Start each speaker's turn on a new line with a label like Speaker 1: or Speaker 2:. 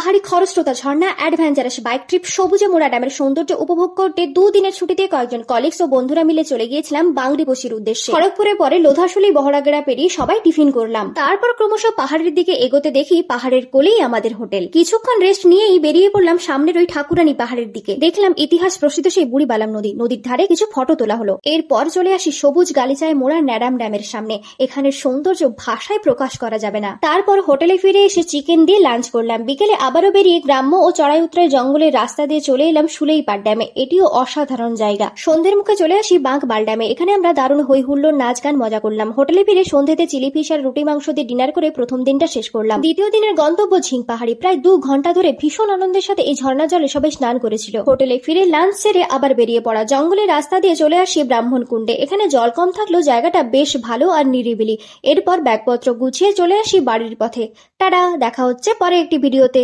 Speaker 1: পাহাড়ি খরস্রোতা ঝর্ণা, adventurous bike trip, সবুজে মোড়া ড্যামের সৌন্দর্য উপভোগ করতে দুদিনের ছুটিতে কয়েকজন কলিগস ও বন্ধুরা মিলে চলে গিয়েছিলাম বাংরিপোশির উদ্দেশ্যে। খড়গপুরের পরে লোধাশুলি বহড়াগড়া পেরিয়ে সবাই টিফিন করলাম। তারপর ক্রমশ পাহাড়ের দিকে এগোতে দেখি পাহাড়ের কোলেই আমাদের হোটেল। কিছুক্ষণ রেস্ট নিয়েই বেরিয়ে পড়লাম সামনের ওই ঠাকুরানী পাহাড়ের দিকে। দেখলাম ইতিহাস প্রসিদ্ধ সেই বুড়িবালাম নদী, নদীর ধারে কিছু ফটো তোলা হলো। এরপর চলে আসি সবুজ গালিচায় মোড়া ন্যাডাম ড্যামের সামনে। এখানের সৌন্দর্য ভাষায় প্রকাশ করা যাবে না। তারপর হোটেলে ফিরে এসে চিকেন দিয়ে লাঞ্চ করলাম। বিকেলে আবারও বেরিয়ে গ্রাম্য ও চড়াই উতরাই জঙ্গলের রাস্তা দিয়ে চলে এলাম সুলেইপাড় ড্যামে। এটিও অসাধারণ জায়গা। সন্ধ্যের মুখে চলে আসি বাঁকবাল ড্যামে। এখানে আমরা দারুণ হই হুল্লোড়, নাচ গান, মজা করলাম। হোটেলে ফিরে সন্ধ্যেতে চিলি ফিশ আর রুটি মাংস দিয়ে ডিনার করে প্রথম দিনটা শেষ করলাম। দ্বিতীয় দিনের গন্তব্য ঝিং পাহাড়ি। প্রায় 2 ঘন্টা ধরে ভীষণ আনন্দের সাথে এই ঝর্ণা জলে সবাই স্নান করেছিল। হোটেলে ফিরে লাঞ্চ সেরে আবার বেরিয়ে পড়া। জঙ্গলের রাস্তা দিয়ে চলে আসি ব্রাহ্মণ কুণ্ডে। এখানে জল কম থাকলেও জায়গাটা বেশ ভালো আর নিরিবিলি। এরপর ব্যাগপত্র গুছিয়ে চলে আসি বাড়ির পথে। টাটা, দেখা হচ্ছে পরে একটি ভিডিওতে।